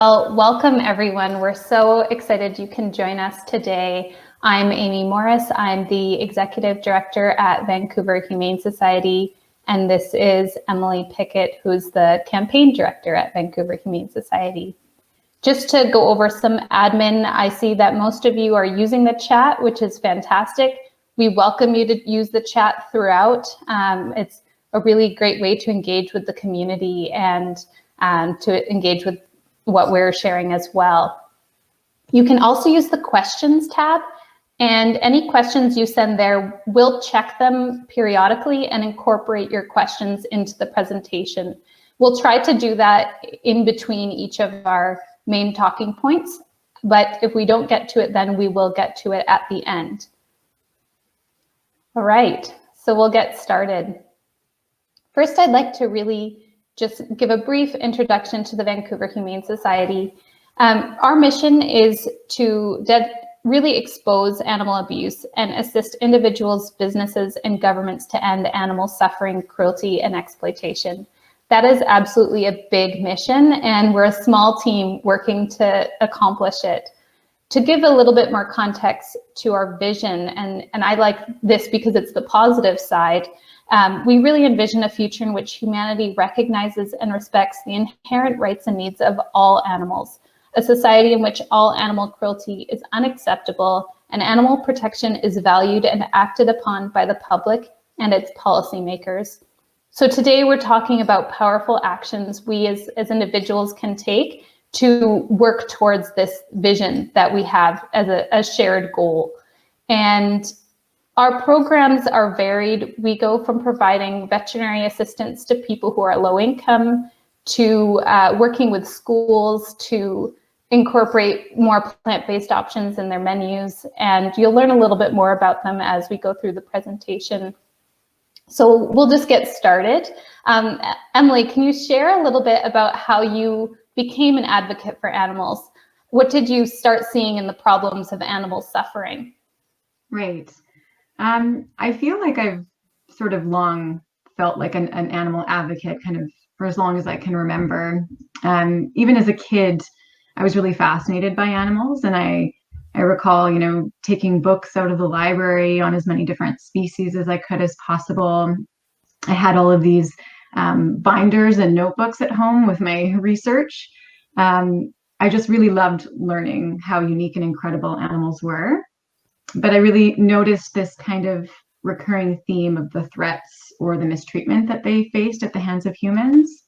Well, welcome everyone. We're so excited you can join us today. I'm Amy Morris. I'm the Executive Director at Vancouver Humane Society, and this is Emily Pickett, who's the Campaign Director at Vancouver Humane Society. Just to go over some admin, I see that most of you are using the chat, which is fantastic. We welcome you to use the chat throughout. It's a really great way to engage with the community and to engage with what we're sharing as well. You can also use the questions tab, and any questions you send there, we'll check them periodically and incorporate your questions into the presentation. We'll try to do that in between each of our main talking points, but if we don't get to it, then we will get to it at the end. All right, so we'll get started. First, I'd like to really just give a brief introduction to the Vancouver Humane Society. Our mission is to really expose animal abuse and assist individuals, businesses, and governments to end animal suffering, cruelty, and exploitation. That is absolutely a big mission, and we're a small team working to accomplish it. To give a little bit more context to our vision, and I like this because it's the positive side, we really envision a future in which humanity recognizes and respects the inherent rights and needs of all animals, a society in which all animal cruelty is unacceptable and animal protection is valued and acted upon by the public and its policymakers. So today we're talking about powerful actions we as individuals can take to work towards this vision that we have as a shared goal. And our programs are varied. We go from providing veterinary assistance to people who are low income, to working with schools to incorporate more plant-based options in their menus. And you'll learn a little bit more about them as we go through the presentation. So we'll just get started. Emily, can you share a little bit about how you became an advocate for animals? What did you start seeing in the problems of animal suffering? Right. I feel like I've sort of long felt like an animal advocate kind of for as long as I can remember. Even as a kid, I was really fascinated by animals, and I recall, taking books out of the library on as many different species as I could as possible. I had all of these binders and notebooks at home with my research. I just really loved learning how unique and incredible animals were. But I really noticed this kind of recurring theme of the threats or the mistreatment that they faced at the hands of humans.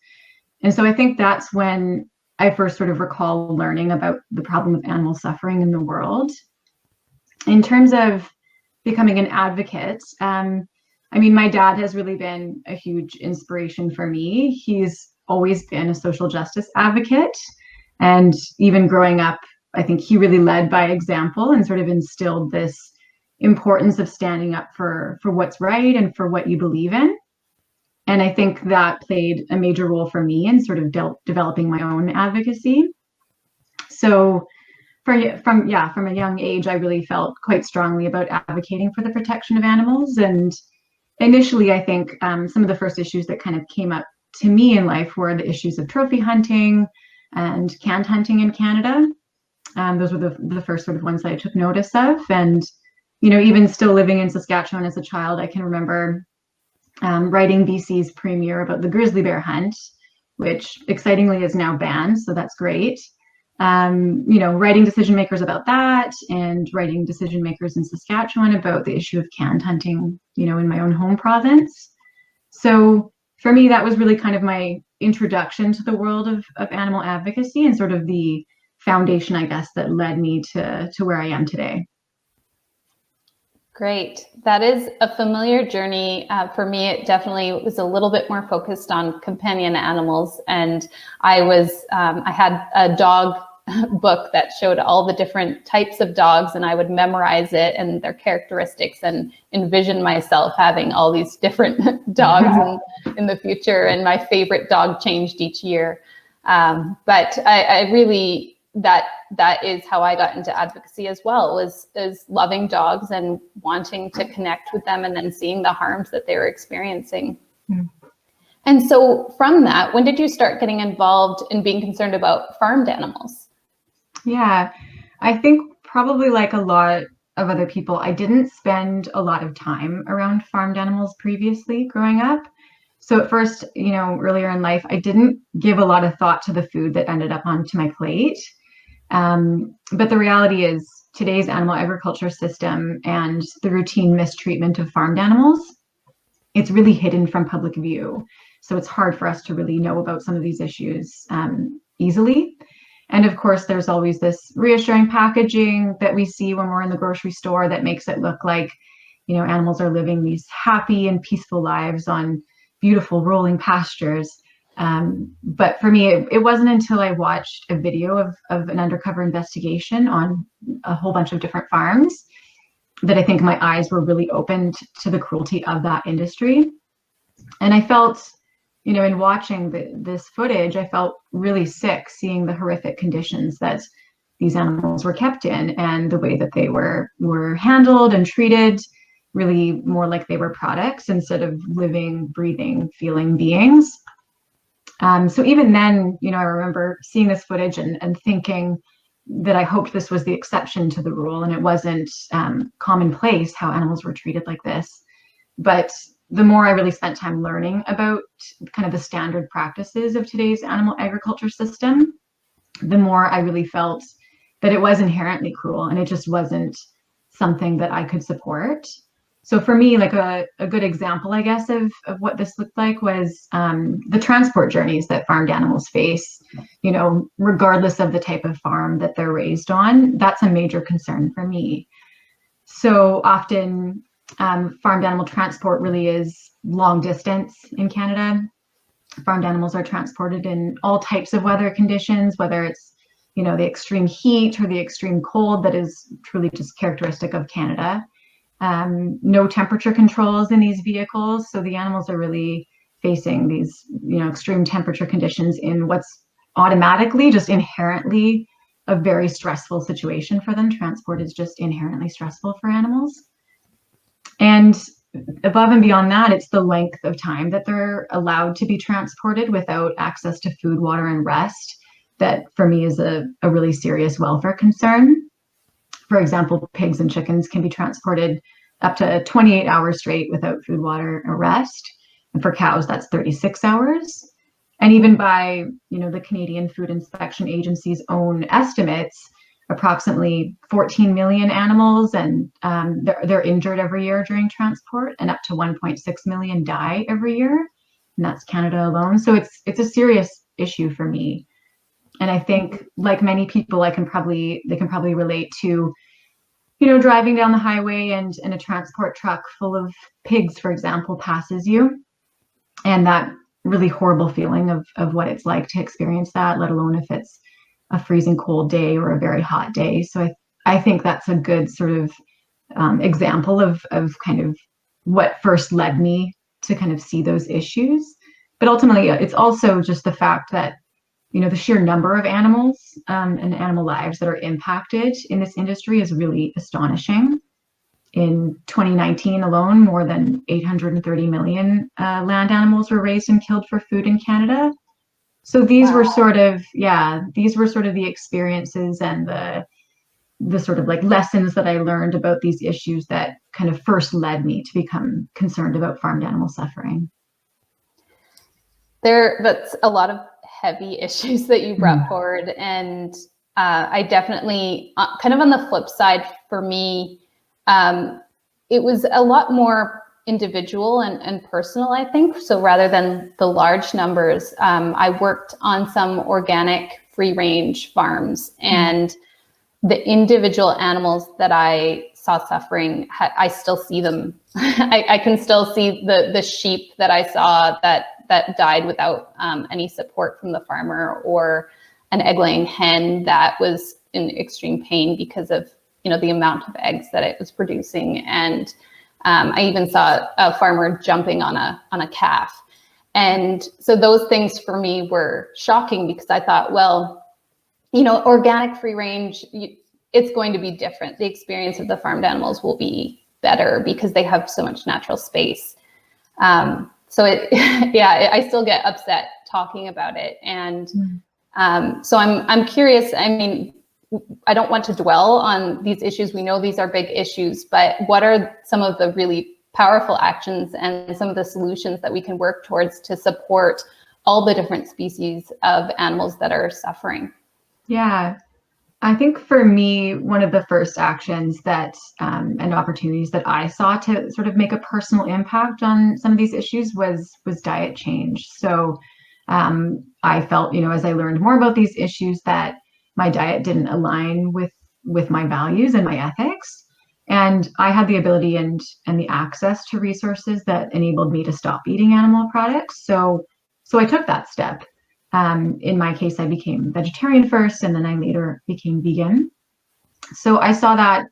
And so I think that's when I first sort of recall learning about the problem of animal suffering in the world. In terms of becoming an advocate, my dad has really been a huge inspiration for me. He's always been a social justice advocate. And even growing up, I think he really led by example and sort of instilled this importance of standing up for what's right and for what you believe in. And I think that played a major role for me in sort of developing my own advocacy. So from a young age, I really felt quite strongly about advocating for the protection of animals. And initially, I think some of the first issues that kind of came up to me in life were the issues of trophy hunting and canned hunting in Canada. Those were the first sort of ones that I took notice of. And, even still living in Saskatchewan as a child, I can remember writing BC's premier about the grizzly bear hunt, which excitingly is now banned. So that's great. Writing decision makers about that and writing decision makers in Saskatchewan about the issue of canned hunting, in my own home province. So for me, that was really kind of my introduction to the world of animal advocacy and sort of the foundation, I guess, that led me to where I am today. Great. That is a familiar journey. For me, it definitely was a little bit more focused on companion animals. And I had a dog book that showed all the different types of dogs, and I would memorize it and their characteristics and envision myself having all these different dogs in the future. And my favorite dog changed each year. But I really, that is how I got into advocacy as well, is loving dogs and wanting to connect with them and then seeing the harms that they were experiencing. And so from that, when did you start getting involved in being concerned about farmed animals? Yeah, I think probably like a lot of other people, I didn't spend a lot of time around farmed animals previously growing up. So at first, earlier in life, I didn't give a lot of thought to the food that ended up onto my plate. But the reality is today's animal agriculture system and the routine mistreatment of farmed animals, it's really hidden from public view. So it's hard for us to really know about some of these issues easily. And of course, there's always this reassuring packaging that we see when we're in the grocery store that makes it look like, animals are living these happy and peaceful lives on beautiful rolling pastures. But for me, it wasn't until I watched a video of an undercover investigation on a whole bunch of different farms that I think my eyes were really opened to the cruelty of that industry. And I felt, in watching this footage, I felt really sick seeing the horrific conditions that these animals were kept in and the way that they were handled and treated, really more like they were products instead of living, breathing, feeling beings. So even then, I remember seeing this footage and thinking that I hoped this was the exception to the rule and it wasn't commonplace how animals were treated like this. But the more I really spent time learning about kind of the standard practices of today's animal agriculture system, the more I really felt that it was inherently cruel and it just wasn't something that I could support. So for me, like a good example, I guess, of what this looked like was the transport journeys that farmed animals face, regardless of the type of farm that they're raised on. That's a major concern for me. So often farmed animal transport really is long distance in Canada. Farmed animals are transported in all types of weather conditions, whether it's, the extreme heat or the extreme cold that is truly just characteristic of Canada. No temperature controls in these vehicles. So the animals are really facing these, extreme temperature conditions in what's automatically just inherently a very stressful situation for them. Transport is just inherently stressful for animals. And above and beyond that, it's the length of time that they're allowed to be transported without access to food, water, and rest that for me is a really serious welfare concern. For example, pigs and chickens can be transported up to 28 hours straight without food, water, or rest. And for cows, that's 36 hours. And even by, the Canadian Food Inspection Agency's own estimates, approximately 14 million animals and they're injured every year during transport, and up to 1.6 million die every year. And that's Canada alone. So it's a serious issue for me. And I think, like many people, they can probably relate to, driving down the highway and a transport truck full of pigs, for example, passes you. And that really horrible feeling of what it's like to experience that, let alone if it's a freezing cold day or a very hot day. So I think that's a good sort of example of kind of what first led me to kind of see those issues. But ultimately, it's also just the fact that the sheer number of animals and animal lives that are impacted in this industry is really astonishing. In 2019 alone, more than 830 million land animals were raised and killed for food in Canada. So these were sort of the experiences and the sort of like lessons that I learned about these issues that kind of first led me to become concerned about farmed animal suffering. That's a lot of heavy issues that you brought forward. And I definitely, kind of on the flip side for me, it was a lot more individual and personal, I think. So rather than the large numbers, I worked on some organic free range farms, and the individual animals that I saw suffering, I still see them. I can still see the sheep that I saw that died without any support from the farmer, or an egg-laying hen that was in extreme pain because of the amount of eggs that it was producing. And I even saw a farmer jumping on a calf. And so those things for me were shocking, because I thought, well, organic free range, it's going to be different. The experience of the farmed animals will be better because they have so much natural space. So yeah, I still get upset talking about it. And so I'm curious. I mean, I don't want to dwell on these issues. We know these are big issues, but what are some of the really powerful actions and some of the solutions that we can work towards to support all the different species of animals that are suffering? Yeah, I think for me, one of the first actions that and opportunities that I saw to sort of make a personal impact on some of these issues was diet change. So I felt, as I learned more about these issues, that my diet didn't align with my values and my ethics. And I had the ability and the access to resources that enabled me to stop eating animal products. So I took that step. In my case, I became vegetarian first, and then I later became vegan. So I saw that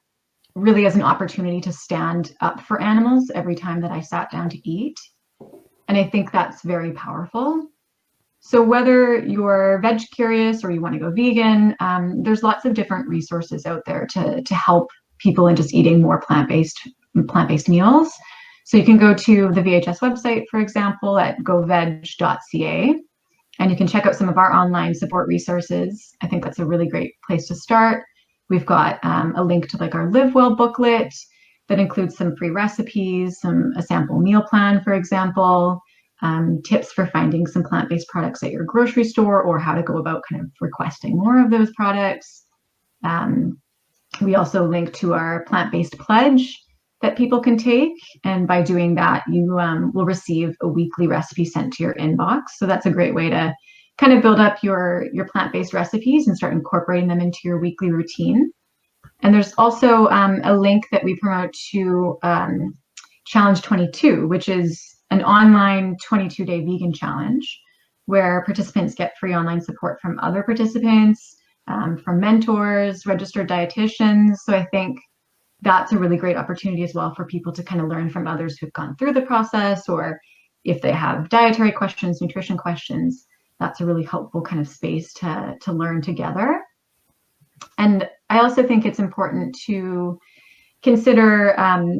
really as an opportunity to stand up for animals every time that I sat down to eat. And I think that's very powerful. So whether you're veg curious or you want to go vegan, there's lots of different resources out there to help people in just eating more plant-based meals. So you can go to the VHS website, for example, at goveg.ca. And you can check out some of our online support resources. I think that's a really great place to start. We've got a link to like our Live Well booklet that includes some free recipes, a sample meal plan, for example, tips for finding some plant-based products at your grocery store, or how to go about kind of requesting more of those products. We also link to our plant-based pledge that people can take. And by doing that, you will receive a weekly recipe sent to your inbox. So that's a great way to kind of build up your plant-based recipes and start incorporating them into your weekly routine. And there's also a link that we promote to Challenge 22, which is an online 22-day vegan challenge where participants get free online support from other participants, from mentors, registered dietitians. So I think that's a really great opportunity as well for people to kind of learn from others who've gone through the process, or if they have dietary questions, nutrition questions, that's a really helpful kind of space to learn together. And I also think it's important to consider,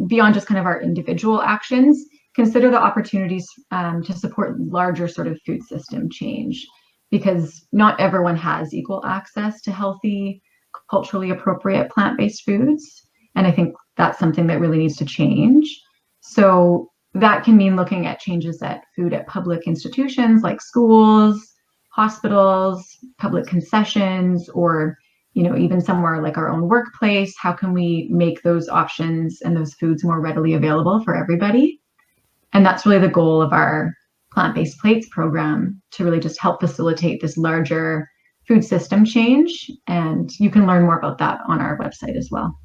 beyond just kind of our individual actions, consider the opportunities to support larger sort of food system change, because not everyone has equal access to healthy, culturally appropriate plant-based foods. And I think that's something that really needs to change. So that can mean looking at changes at food at public institutions like schools, hospitals, public concessions, or even somewhere like our own workplace. How can we make those options and those foods more readily available for everybody? And that's really the goal of our Plant-Based Plates program, to really just help facilitate this larger food system change. And you can learn more about that on our website as well.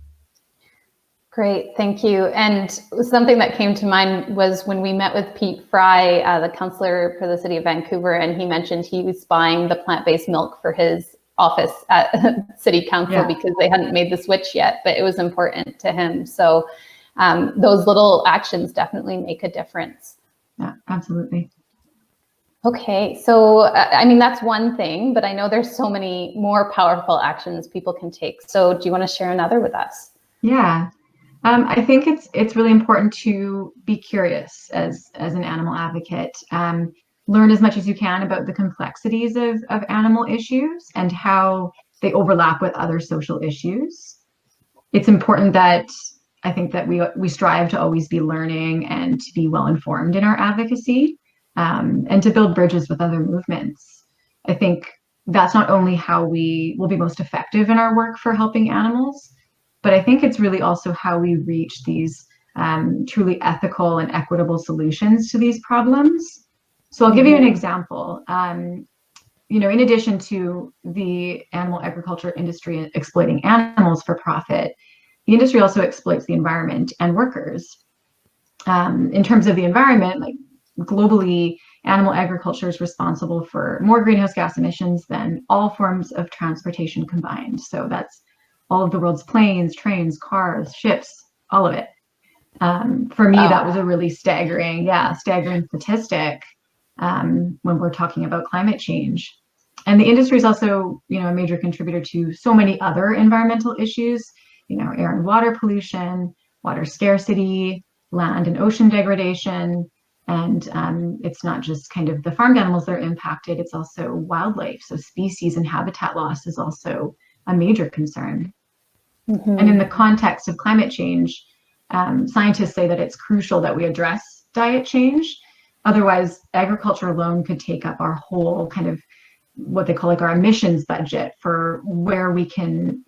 Great, thank you. And something that came to mind was when we met with Pete Fry, the councillor for the city of Vancouver, and he mentioned he was buying the plant-based milk for his office at city council because they hadn't made the switch yet, but it was important to him. So those little actions definitely make a difference. Yeah, absolutely. Okay, so I mean, that's one thing, but I know there's so many more powerful actions people can take. So do you want to share another with us? Yeah. I think it's really important to be curious as an animal advocate. Learn as much as you can about the complexities of animal issues and how they overlap with other social issues. It's important that I think that we strive to always be learning and to be well informed in our advocacy, and to build bridges with other movements. I think that's not only how we will be most effective in our work for helping animals, but I think it's really also how we reach these truly ethical and equitable solutions to these problems. So I'll give you an example. In addition to the animal agriculture industry exploiting animals for profit, the industry also exploits the environment and workers. In terms of the environment, like globally, animal agriculture is responsible for more greenhouse gas emissions than all forms of transportation combined. So that's all of the world's planes, trains, cars, ships, all of it. For me, that was a really staggering statistic when we're talking about climate change. And the industry is also, a major contributor to so many other environmental issues, air and water pollution, water scarcity, land and ocean degradation. And it's not just kind of the farmed animals that are impacted, it's also wildlife. So species and habitat loss is also a major concern. Mm-hmm. And in the context of climate change, scientists say that it's crucial that we address diet change. Otherwise, agriculture alone could take up our whole kind of what they call like our emissions budget for where we can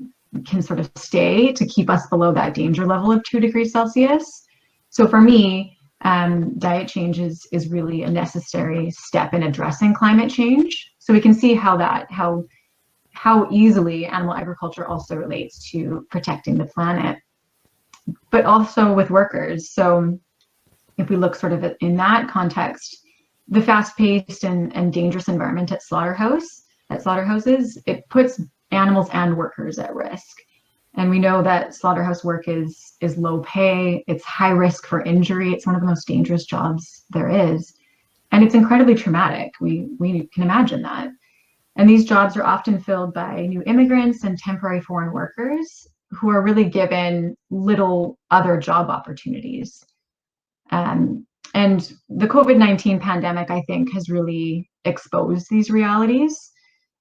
sort of stay to keep us below that danger level of 2 degrees Celsius. So for me, diet change is really a necessary step in addressing climate change. So we can see how easily animal agriculture also relates to protecting the planet, but also with workers. So if we look sort of in that context, the fast-paced and dangerous environment at slaughterhouses, it puts animals and workers at risk. And we know that slaughterhouse work is low pay, it's high risk for injury, it's one of the most dangerous jobs there is. And it's incredibly traumatic. We can imagine that. And these jobs are often filled by new immigrants and temporary foreign workers who are really given little other job opportunities. And the COVID-19 pandemic, I think, has really exposed these realities.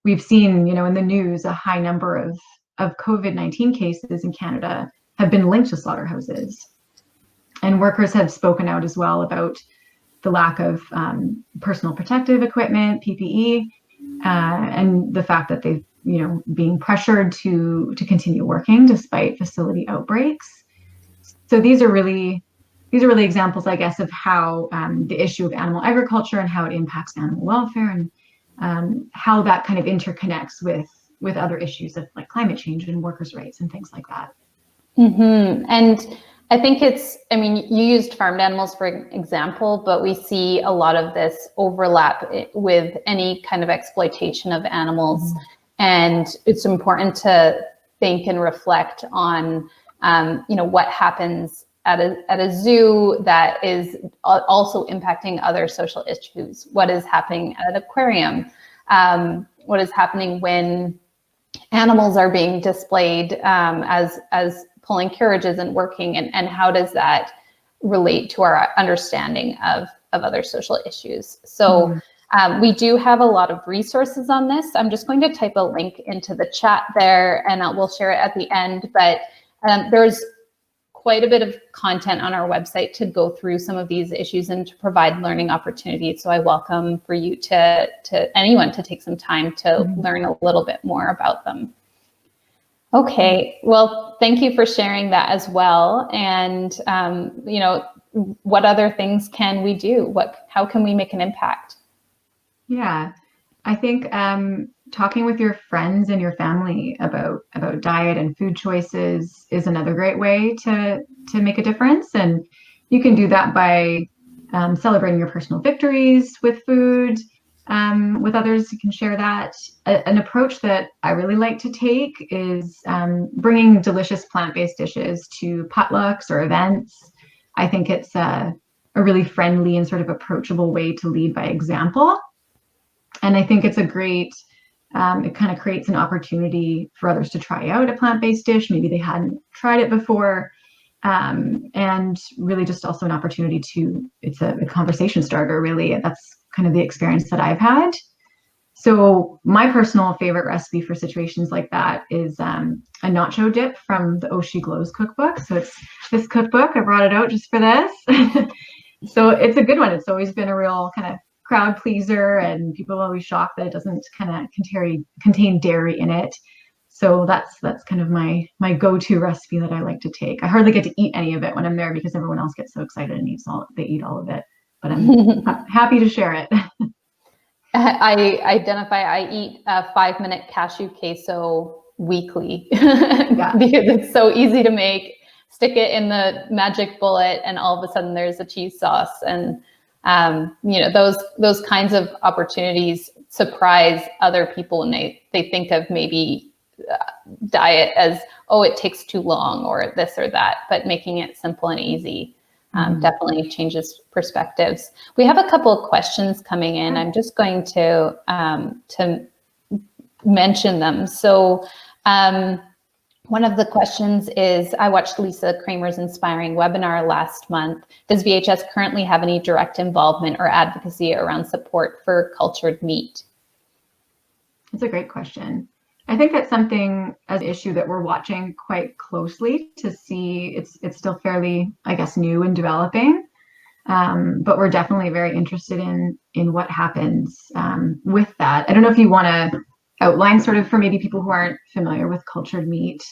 We've seen, in the news, a high number of COVID-19 cases in Canada have been linked to slaughterhouses. And workers have spoken out as well about the lack of personal protective equipment, PPE, and the fact that they've, being pressured to continue working despite facility outbreaks. So these are really examples, I guess, of how the issue of animal agriculture and how it impacts animal welfare and how that kind of interconnects with other issues of like climate change and workers' rights and things like that. Mm-hmm. And I think you used farmed animals for example, but we see a lot of this overlap with any kind of exploitation of animals. Mm-hmm. And it's important to think and reflect on, what happens at a zoo that is also impacting other social issues. What is happening at an aquarium? What is happening when animals are being displayed as pulling carriages and working, and how does that relate to our understanding of other social issues? So we do have a lot of resources on this. I'm just going to type a link into the chat there, and we'll share it at the end. But there's quite a bit of content on our website to go through some of these issues and to provide learning opportunities. So I welcome for you to anyone to take some time to learn a little bit more about them. Okay, well, thank you for sharing that as well. And, what other things can we do? How can we make an impact? Yeah, I think talking with your friends and your family about diet and food choices is another great way to make a difference. And you can do that by celebrating your personal victories with food. With others, you can share that. An approach that I really like to take is bringing delicious plant-based dishes to potlucks or events. I think it's a really friendly and sort of approachable way to lead by example. And I think it's a great, it kind of creates an opportunity for others to try out a plant-based dish. Maybe they hadn't tried it before. And really just also an opportunity it's a conversation starter, really. That's kind of the experience that I've had. So my personal favorite recipe for situations like that is a nacho dip from the Oh She Glows cookbook. So it's this cookbook. I brought it out just for this. So it's a good one. It's always been a real kind of crowd pleaser, and people are always shocked that it doesn't kind of contain dairy in it. So that's kind of my go-to recipe that I like to take. I hardly get to eat any of it when I'm there because everyone else gets so excited and they eat all of it. But I'm happy to share it. I eat a 5-minute cashew queso weekly because it's so easy to make. Stick it in the magic bullet, and all of a sudden there's a cheese sauce. And those kinds of opportunities surprise other people, and they think of maybe diet as, oh, it takes too long or this or that, but making it simple and easy definitely changes perspectives. We have a couple of questions coming in. I'm just going to mention them. So One of the questions is, I watched Lisa Kramer's inspiring webinar last month. Does VHS currently have any direct involvement or advocacy around support for cultured meat? That's a great question. I think that's something as an issue that we're watching quite closely to see. It's still fairly, I guess, new and developing, but we're definitely very interested in what happens with that. I don't know if you want to outline sort of for maybe people who aren't familiar with cultured meat.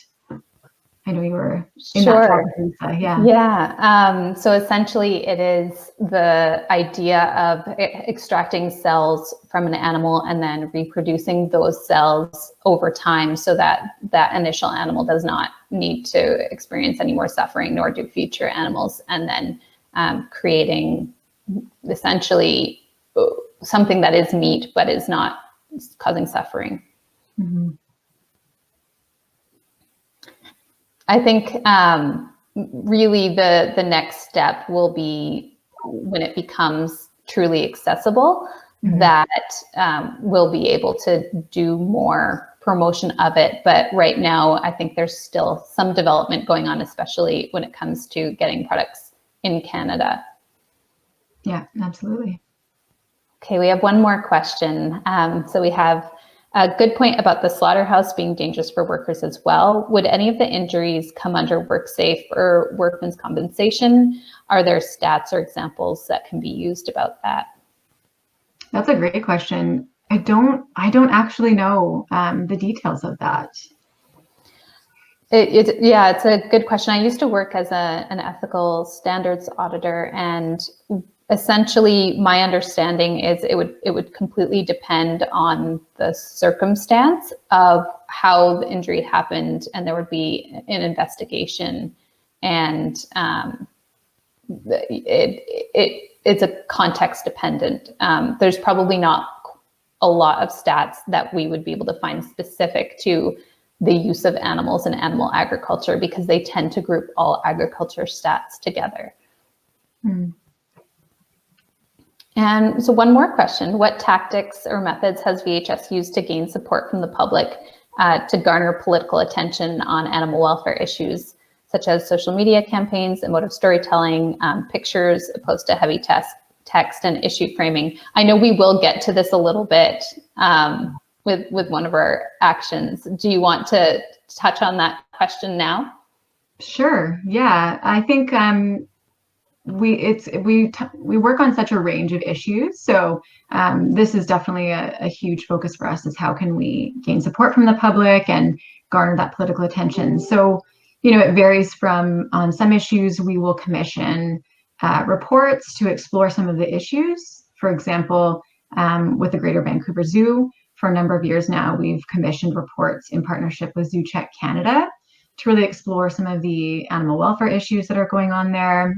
I know you were in that talk, Lisa. Yeah. So essentially, it is the idea of extracting cells from an animal and then reproducing those cells over time, so that that initial animal does not need to experience any more suffering, nor do future animals, and then creating essentially something that is meat but is not causing suffering. Mm-hmm. I think really the next step will be when it becomes truly accessible, mm-hmm. that we'll be able to do more promotion of it. But right now, I think there's still some development going on, especially when it comes to getting products in Canada. Yeah, absolutely. Okay, we have one more question. So we have a good point about the slaughterhouse being dangerous for workers as well. Would any of the injuries come under WorkSafe or workman's compensation? Are there stats or examples that can be used about that? That's a great question. I don't actually know the details of that. Yeah, it's a good question. I used to work as an ethical standards auditor, and essentially my understanding is it would completely depend on the circumstance of how the injury happened, and there would be an investigation, and it's a context dependent. There's probably not a lot of stats that we would be able to find specific to the use of animals in animal agriculture, because they tend to group all agriculture stats together. Mm. And so one more question: what tactics or methods has VHS used to gain support from the public to garner political attention on animal welfare issues, such as social media campaigns, emotive storytelling, pictures opposed to heavy text, and issue framing? I know we will get to this a little bit with one of our actions. Do you want to touch on that question now? Sure. Yeah, I think we work on such a range of issues, so this is definitely a huge focus for us, is how can we gain support from the public and garner that political attention. So, it varies from, on some issues we will commission reports to explore some of the issues. For example, with the Greater Vancouver Zoo, for a number of years now, we've commissioned reports in partnership with Zoo Check Canada to really explore some of the animal welfare issues that are going on there,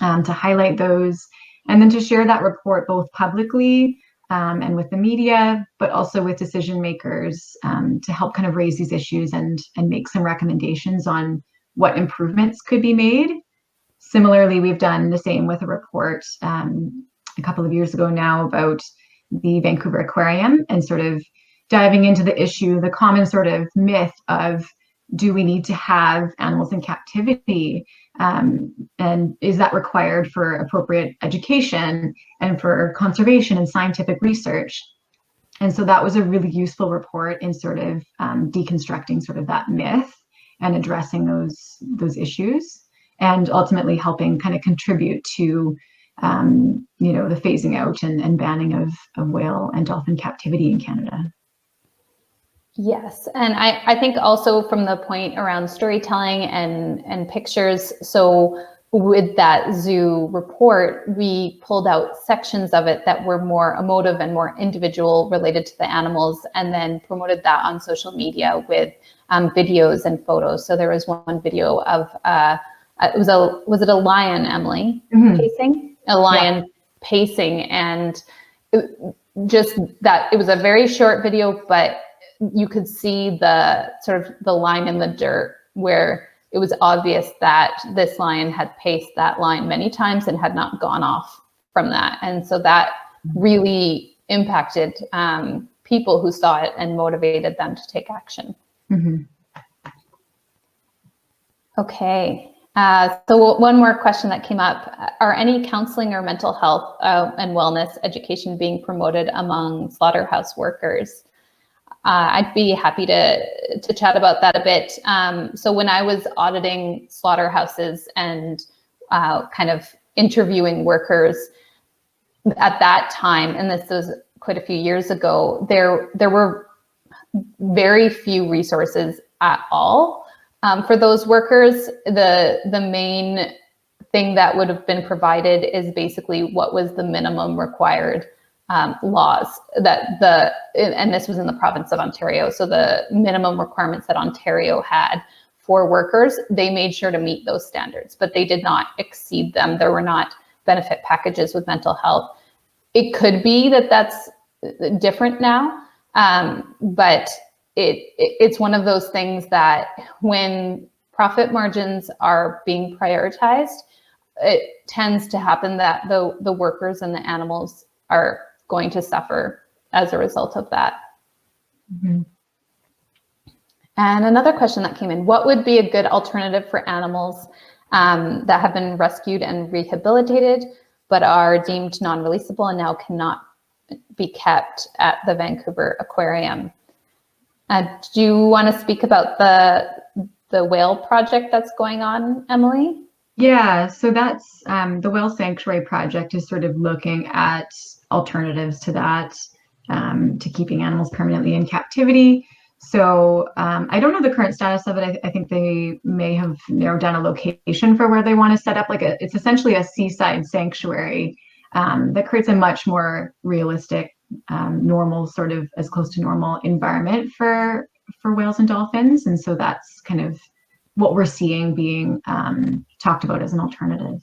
to highlight those, and then to share that report both publicly and with the media, but also with decision makers, to help kind of raise these issues and make some recommendations on what improvements could be made. Similarly, we've done the same with a report a couple of years ago now about the Vancouver Aquarium, and sort of diving into the issue, the common sort of myth of, do we need to have animals in captivity? And is that required for appropriate education and for conservation and scientific research? And so that was a really useful report in sort of deconstructing sort of that myth and addressing those issues, and ultimately helping kind of contribute to the phasing out and banning of whale and dolphin captivity in Canada. Yes, and I think also from the point around storytelling and pictures, so with that zoo report, we pulled out sections of it that were more emotive and more individual, related to the animals, and then promoted that on social media with videos and photos. So there was one video of, was it a lion, Emily, mm-hmm. pacing? A lion pacing, and just that, it was a very short video, but you could see the sort of the line in the dirt where it was obvious that this lion had paced that line many times and had not gone off from that. And so that really impacted people who saw it and motivated them to take action. Mm-hmm. Okay. So one more question that came up. Are any counseling or mental health and wellness education being promoted among slaughterhouse workers? I'd be happy to chat about that a bit. So when I was auditing slaughterhouses and kind of interviewing workers at that time, and this was quite a few years ago, there were very few resources at all for those workers. The main thing that would have been provided is basically what was the minimum required laws and this was in the province of Ontario. So the minimum requirements that Ontario had for workers, they made sure to meet those standards, but they did not exceed them. There were not benefit packages with mental health. It could be that that's different now, but it's one of those things that when profit margins are being prioritized, it tends to happen that the workers and the animals are going to suffer as a result of that. Mm-hmm. And another question that came in, what would be a good alternative for animals that have been rescued and rehabilitated, but are deemed non-releasable and now cannot be kept at the Vancouver Aquarium? Do you want to speak about the whale project that's going on, Emily? Yeah, so that's the Whale Sanctuary Project is sort of looking at alternatives to that, to keeping animals permanently in captivity. So I don't know the current status of it. I think they may have narrowed down a location for where they want to set up it's essentially a seaside sanctuary that creates a much more realistic, normal, sort of as close to normal environment for whales and dolphins. And so that's kind of what we're seeing being talked about as an alternative.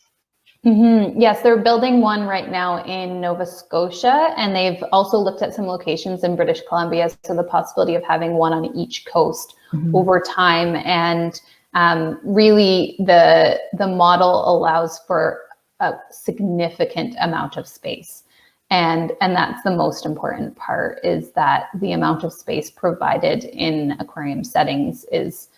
Mm-hmm. Yes, they're building one right now in Nova Scotia, and they've also looked at some locations in British Columbia. So the possibility of having one on each coast over time, and really the model allows for a significant amount of space, and that's the most important part, is that the amount of space provided in aquarium settings is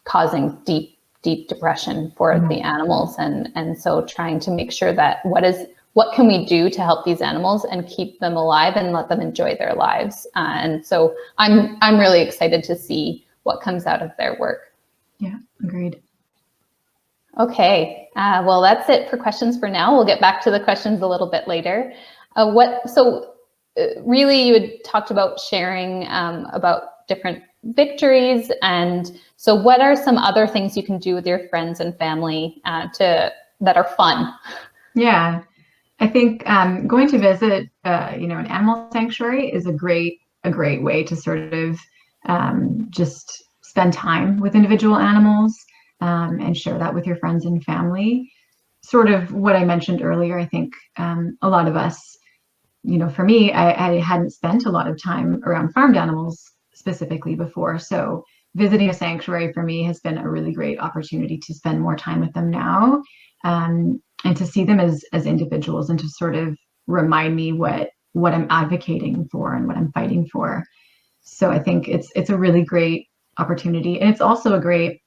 causing deep depression for the animals, and so trying to make sure that what can we do to help these animals and keep them alive and let them enjoy their lives. And so I'm really excited to see what comes out of their work. Yeah, agreed. Okay, well, that's it for questions for now. We'll get back to the questions a little bit later. Really, you had talked about sharing about different victories, and so what are some other things you can do with your friends and family that are fun? Yeah, I think going to visit an animal sanctuary is a great way to sort of just spend time with individual animals and share that with your friends and family. Sort of what I mentioned earlier, I think a lot of us, for me, I hadn't spent a lot of time around farmed animals specifically before. So visiting a sanctuary for me has been a really great opportunity to spend more time with them now, and to see them as individuals, and to sort of remind me what I'm advocating for and what I'm fighting for. So I think it's a really great opportunity. And it's also a great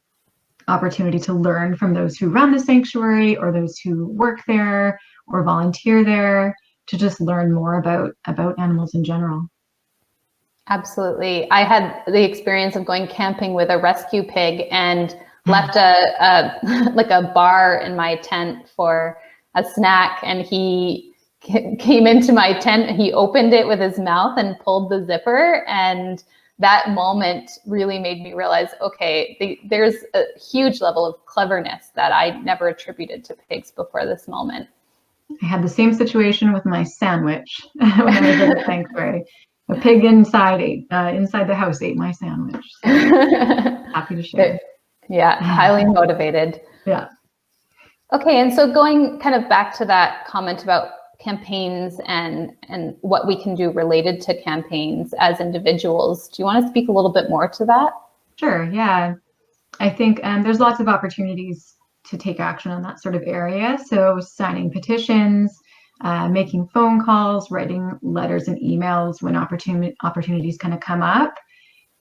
opportunity to learn from those who run the sanctuary, or those who work there or volunteer there, to just learn more about animals in general. Absolutely. I had the experience of going camping with a rescue pig and left a bar in my tent for a snack, and he came into my tent and he opened it with his mouth and pulled the zipper, and that moment really made me realize, okay, there's a huge level of cleverness that I never attributed to pigs before this moment. I had the same situation with my sandwich when I was in the sanctuary. A pig inside the house ate my sandwich. So happy to share. Yeah, highly motivated. Yeah. Okay, and so going kind of back to that comment about campaigns and what we can do related to campaigns as individuals, do you want to speak a little bit more to that? Sure, yeah. I think there's lots of opportunities to take action in that sort of area. So signing petitions, making phone calls, writing letters and emails when opportunities kind of come up.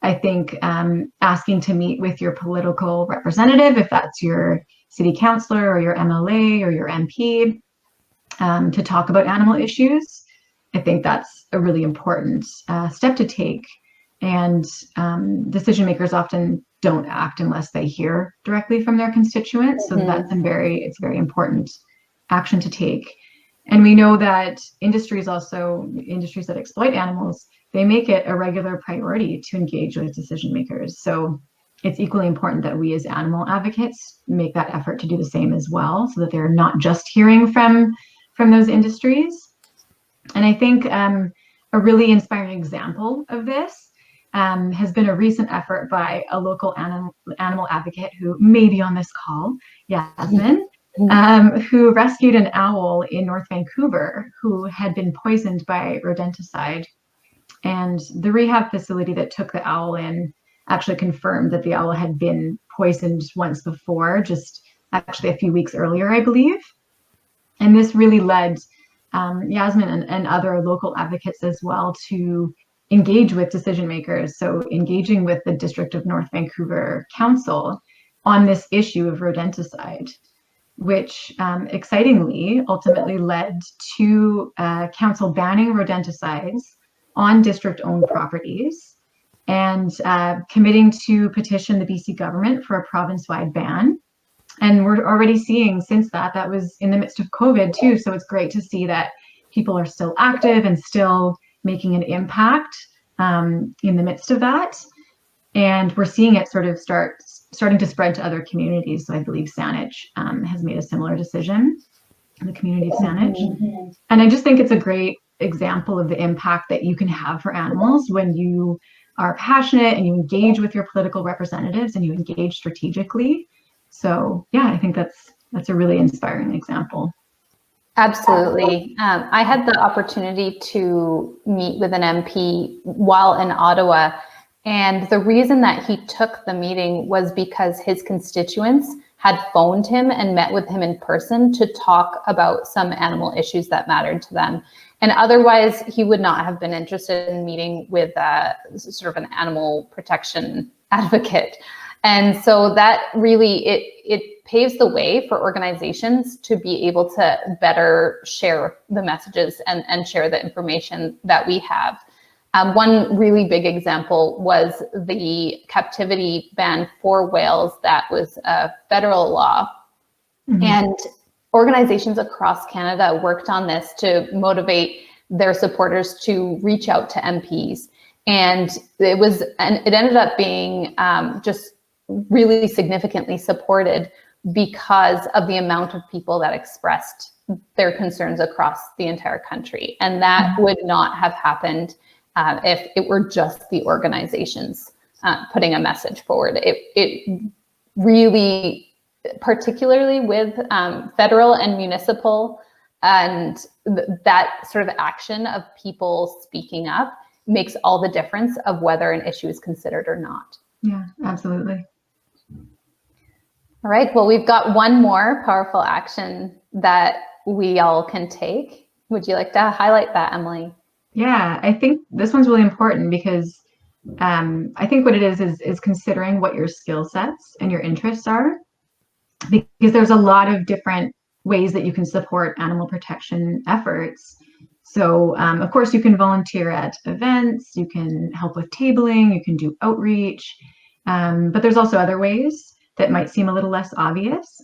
I think asking to meet with your political representative, if that's your city councillor or your MLA or your MP, to talk about animal issues, I think that's a really important step to take. And decision makers often don't act unless they hear directly from their constituents. So that's it's very important action to take. And we know that industries that exploit animals, they make it a regular priority to engage with decision makers. So it's equally important that we as animal advocates make that effort to do the same as well, so that they're not just hearing from those industries. And I think a really inspiring example of this has been a recent effort by a local animal advocate who may be on this call, Yasmin, who rescued an owl in North Vancouver who had been poisoned by rodenticide. And the rehab facility that took the owl in actually confirmed that the owl had been poisoned once before, just actually a few weeks earlier, I believe. And this really led Yasmin and other local advocates as well to engage with decision makers. So engaging with the District of North Vancouver Council on this issue of rodenticide, which excitingly ultimately led to council banning rodenticides on district-owned properties and committing to petition the BC government for a province-wide ban. And we're already seeing since that was in the midst of COVID too. So it's great to see that people are still active and still making an impact in the midst of that. And we're seeing it sort of starting to spread to other communities. So I believe Saanich has made a similar decision, the community of Saanich. And I just think it's a great example of the impact that you can have for animals when you are passionate and you engage with your political representatives and you engage strategically. So yeah, I think that's a really inspiring example. Absolutely. I had the opportunity to meet with an MP while in Ottawa, and the reason that he took the meeting was because his constituents had phoned him and met with him in person to talk about some animal issues that mattered to them. And otherwise, he would not have been interested in meeting with sort of an animal protection advocate. And so that really, it paves the way for organizations to be able to better share the messages and share the information that we have. One really big example was the captivity ban for whales. That was a federal law. And organizations across Canada worked on this to motivate their supporters to reach out to MPs. And it ended up being just really significantly supported because of the amount of people that expressed their concerns across the entire country. And that would not have happened if it were just the organizations putting a message forward. It really, particularly with federal and municipal, and that sort of action of people speaking up makes all the difference of whether an issue is considered or not. Yeah, absolutely. All right, well, we've got one more powerful action that we all can take. Would you like to highlight that, Emily? Yeah, I think this one's really important because I think what it is considering what your skill sets and your interests are, because there's a lot of different ways that you can support animal protection efforts. So, of course, you can volunteer at events, you can help with tabling, you can do outreach, but there's also other ways that might seem a little less obvious.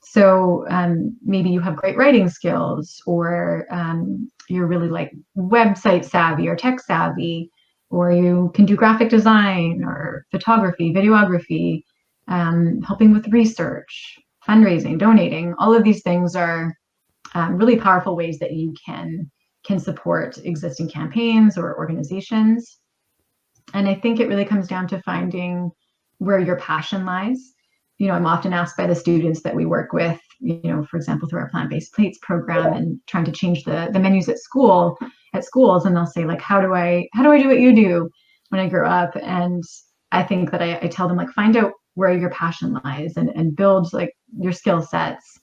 So maybe you have great writing skills, or you're really like website savvy or tech savvy, or you can do graphic design or photography, videography, helping with research, fundraising, donating. All of these things are really powerful ways that you can support existing campaigns or organizations. And I think it really comes down to finding where your passion lies. You know, I'm often asked by the students that we work with, you know, for example, through our plant-based plates program and trying to change the menus at schools, and they'll say like, how do I do what you do when I grow up? And I think that I tell them like, find out where your passion lies and build like your skill sets,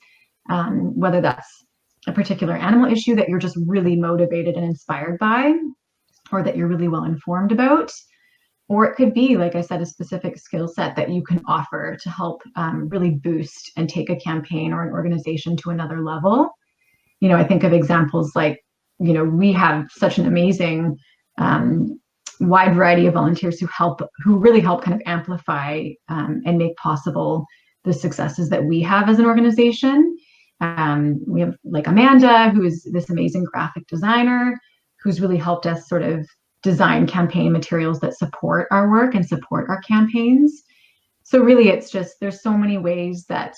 whether that's a particular animal issue that you're just really motivated and inspired by, or that you're really well informed about, Or it could be, like I said, a specific skill set that you can offer to help really boost and take a campaign or an organization to another level. I think of examples like, we have such an amazing wide variety of volunteers who really help kind of amplify and make possible the successes that we have as an organization. We have like Amanda, who is this amazing graphic designer, who's really helped us sort of design campaign materials that support our work and support our campaigns. So really, it's just, there's so many ways that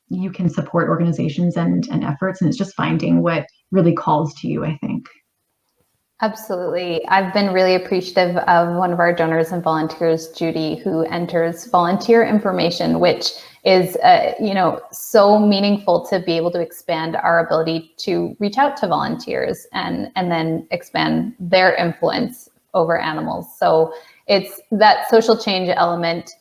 you can support organizations and efforts, and it's just finding what really calls to you, I think. Absolutely. I've been really appreciative of one of our donors and volunteers, Judy, who enters volunteer information, which is, so meaningful to be able to expand our ability to reach out to volunteers and then expand their influence over animals. So it's that social change element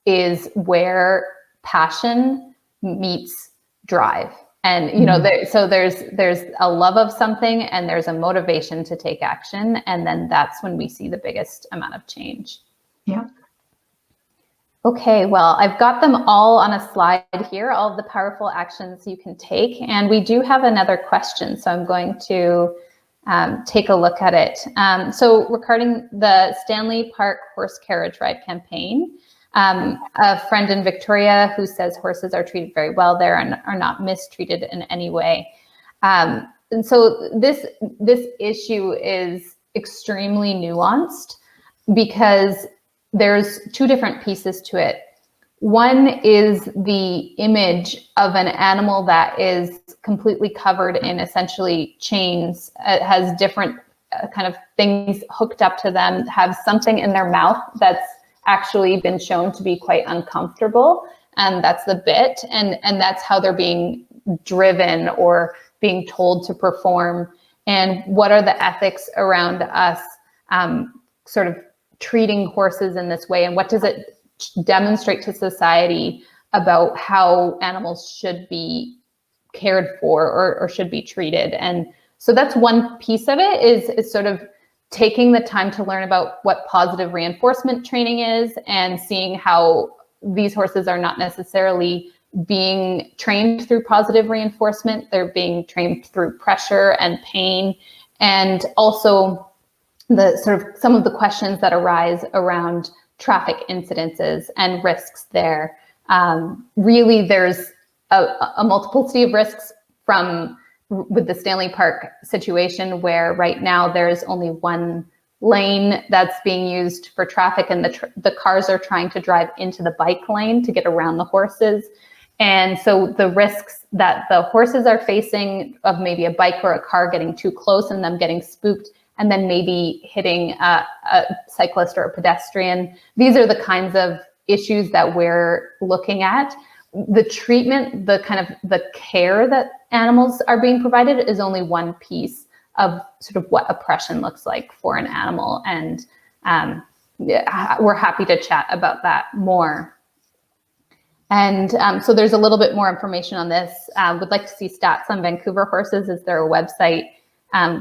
is where passion meets drive. And, there's a love of something and there's a motivation to take action. And then that's when we see the biggest amount of change. Yeah. Okay, well, I've got them all on a slide here, all of the powerful actions you can take. And we do have another question, so I'm going to take a look at it. So regarding the Stanley Park Horse Carriage Ride campaign, a friend in Victoria who says horses are treated very well there and are not mistreated in any way. And so this issue is extremely nuanced because there's two different pieces to it. One is the image of an animal that is completely covered in essentially chains. It has different kind of things hooked up to them, have something in their mouth that's actually been shown to be quite uncomfortable, and that's the bit, and that's how they're being driven or being told to perform. And what are the ethics around us sort of treating horses in this way, and what does it demonstrate to society about how animals should be cared for or should be treated? And so that's one piece of it, is sort of taking the time to learn about what positive reinforcement training is and seeing how these horses are not necessarily being trained through positive reinforcement. They're being trained through pressure and pain, and also the sort of some of the questions that arise around traffic incidences and risks there. Really, there's a multiplicity of risks with the Stanley Park situation, where right now there's only one lane that's being used for traffic, and the cars are trying to drive into the bike lane to get around the horses. And so the risks that the horses are facing of maybe a bike or a car getting too close and them getting spooked and then maybe hitting a cyclist or a pedestrian, these are the kinds of issues that we're looking at. The treatment, the care that animals are being provided is only one piece of sort of what oppression looks like for an animal. And we're happy to chat about that more. And so there's a little bit more information on this. Would like to see stats on Vancouver horses. Is there a website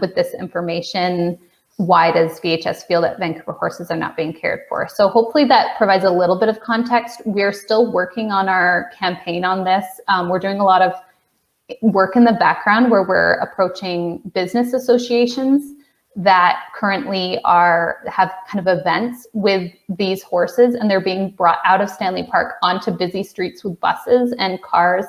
with this information? Why does VHS feel that Vancouver horses are not being cared for? So hopefully that provides a little bit of context. We're still working on our campaign on this. We're doing a lot of work in the background where we're approaching business associations that currently have kind of events with these horses, and they're being brought out of Stanley Park onto busy streets with buses and cars.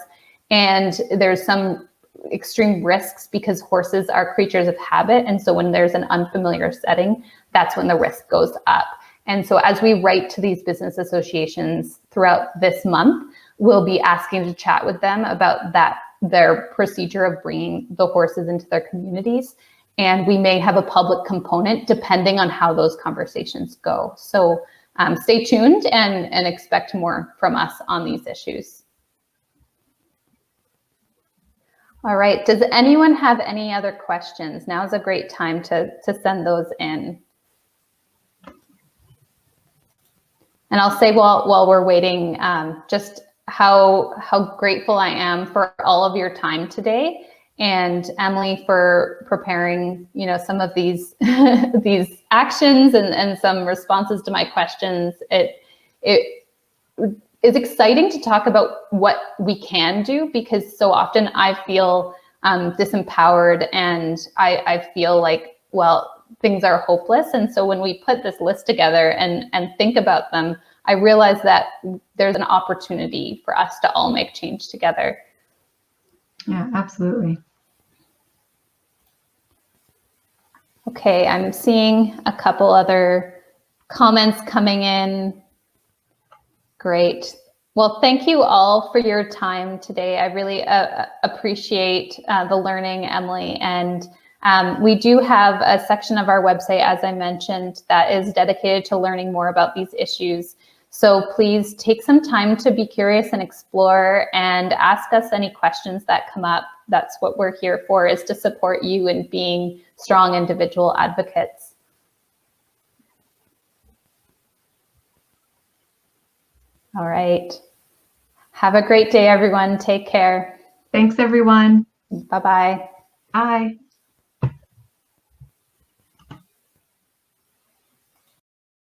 And there's some extreme risks because horses are creatures of habit. And so when there's an unfamiliar setting, that's when the risk goes up. And so as we write to these business associations throughout this month, we'll be asking to chat with them about their procedure of bringing the horses into their communities. And we may have a public component depending on how those conversations go. So stay tuned and expect more from us on these issues. All right, does anyone have any other questions? Now is a great time to send those in. And I'll say while we're waiting, just how grateful I am for all of your time today and Emily for preparing, some of these these actions and some responses to my questions. It is exciting to talk about what we can do, because so often I feel disempowered, and I feel like, well, things are hopeless. And so when we put this list together and think about them, I realize that there's an opportunity for us to all make change together. Yeah, absolutely. Okay, I'm seeing a couple other comments coming in. Great. Well, thank you all for your time today. I really appreciate the learning, Emily. And we do have a section of our website, as I mentioned, that is dedicated to learning more about these issues. So please take some time to be curious and explore, and ask us any questions that come up. That's what we're here for, is to support you in being strong individual advocates. All right. Have a great day, everyone. Take care. Thanks, everyone. Bye-bye. Bye.